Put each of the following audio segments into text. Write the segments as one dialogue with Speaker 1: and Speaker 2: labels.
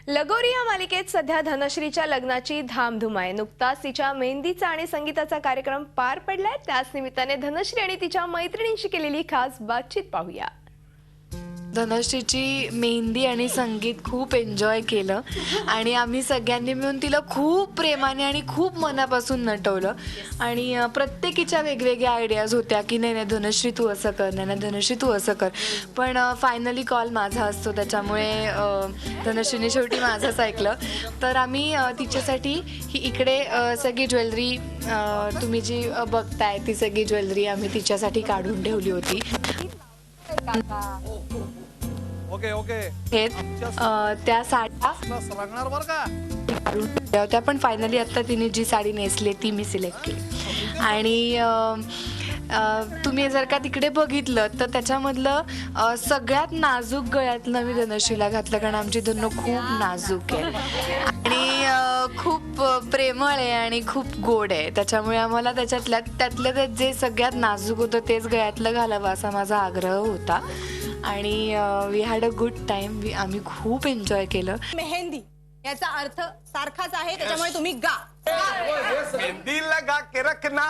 Speaker 1: लगोरी या मालिकेत सध्या धनश्रीच्या लग्नाची धामधूम आहे। नुकताच तिच्या मेहंदीचा आणि संगीताचा कार्यक्रम पार पडलाय। त्याच निमित्ताने धनश्री आणि तिच्या मैत्रिणींशी केलेली खास बातचीत पाहूया।
Speaker 2: धनश्रीची मेहंदी आणि संगीत खूप एन्जॉय केलं आणि आम्ही सगळ्यांनी मिळून तिला खूप प्रेमाने आणि खूप मनापासून नटवलं आणि प्रत्येकीच्या वेगवेगळ्या आयडियाज होत्या की नाही धनश्री तू असं कर, नाही धनश्री तू असं कर, पण फायनली कॉल माझा असतो, त्याच्यामुळे धनश्रीने शेवटी माझंच ऐकलं। तर आम्ही तिच्यासाठी ही इकडे सगळी ज्वेलरी तुम्ही जी बघताय ती सगळी ज्वेलरी आम्ही तिच्यासाठी काढून ठेवली होती।
Speaker 3: ओके ओके
Speaker 2: त्या साड्या होत्या, पण फायनली आता तिने जी साडी नेसली ती मी सिलेक्ट केली। आणि तुम्ही जर का तिकडे बघितलं तर त्याच्यामधलं सगळ्यात नाजूक गळ्यातलं मी धनश्रीला घातलं, कारण आमची धनु खूप नाजूक आहे आणि खूप प्रेमळ आहे आणि खूप गोड आहे, त्याच्यामुळे आम्हाला त्यातलं जे सगळ्यात नाजूक होतं तेच गळ्यातलं घालावं असा माझा आग्रह होता आणि we had a good time. आम्ही खूप एन्जॉय केलं।
Speaker 4: मेहंदी याचा अर्थ सारखाच आहे, त्याच्यामुळे तुम्ही गा।
Speaker 3: मेहंदी लगा के रखना,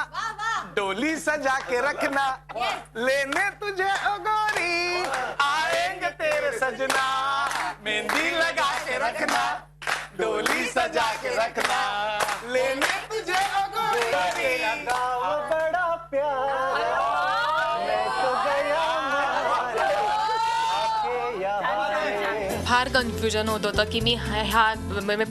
Speaker 3: डोली सजा के रखना, लेने तुझे ओ गोरी आएंगे तेरे सजना। मेहंदी लगा के रखना, डोली सजा के रखना, लेने तुझे ओ गोरी। बड़ा प्यार
Speaker 5: फार कन्फ्युजन होत होतं की मी हा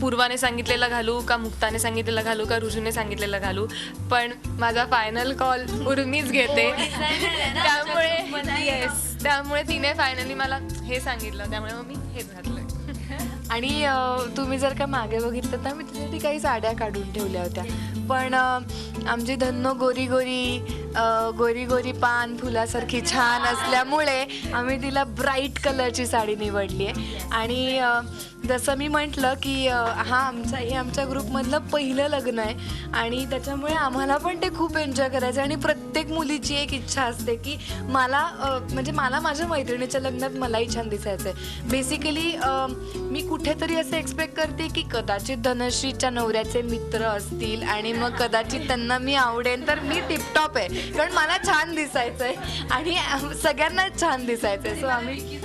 Speaker 5: पूर्वाने सांगितलेलं घालू का मुक्ताने सांगितलेलं घालू का रुजूने सांगितलेलं घालू, पण माझा फायनल कॉल उर्मीच घेते, त्यामुळे तिने फायनली मला हे सांगितलं, त्यामुळे मग मी हेच घातलंय।
Speaker 2: आणि तुम्ही जर का मागे बघितलं तर मी तिच्यासाठी काही साड्या काढून ठेवल्या होत्या, पण आमची धन्नो गोरी गोरी पान फुलासारखी छान असल्यामुळे आम्ही तिला ब्राईट कलरची साडी निवडली आहे। आणि जसं मी म्हटलं की हे आमच्या ग्रुपमधलं पहिलं लग्न आहे आणि त्याच्यामुळे आम्हाला पण ते खूप एन्जॉय करायचं आणि प्रत्येक मुलीची एक इच्छा असते की मला माझ्या मैत्रिणीच्या लग्नात मलाही छान दिसायचं आहे। बेसिकली मी कुठेतरी असं एक्सपेक्ट करते की कदाचित धनश्रीच्या नवऱ्याचे मित्र असतील आणि मग कदाचित त्यांना मी आवडेन तर मी टिपटॉप आहे, कारण मला छान दिसायचं आहे आणि सगळ्यांनाच छान दिसायचं आहे। सो आम्ही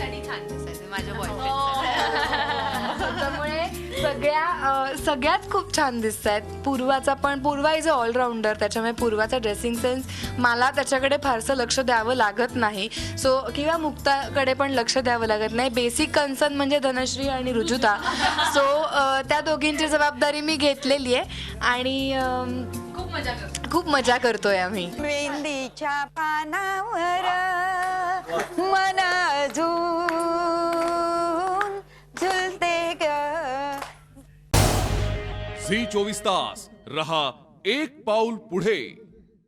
Speaker 2: त्यामुळे सगळ्यात खूप छान दिसत आहेत। पूर्वा इज अ ऑलराऊंडर, त्याच्यामुळे पूर्वाचा ड्रेसिंग सेन्स मला त्याच्याकडे फारसं लक्ष द्यावं लागत नाही, सो किंवा मुक्ताकडे पण लक्ष द्यावं लागत नाही। बेसिक कन्सर्न म्हणजे धनश्री आणि रुजुता, सो त्या दोघींची जबाबदारी मी घेतलेली आहे आणि खूप मजा करतोय आम्ही।
Speaker 4: मेहंदीच्या पानावर मन अजून झुलते ग।
Speaker 6: झी 24 तास रहा एक पाऊल पुढे।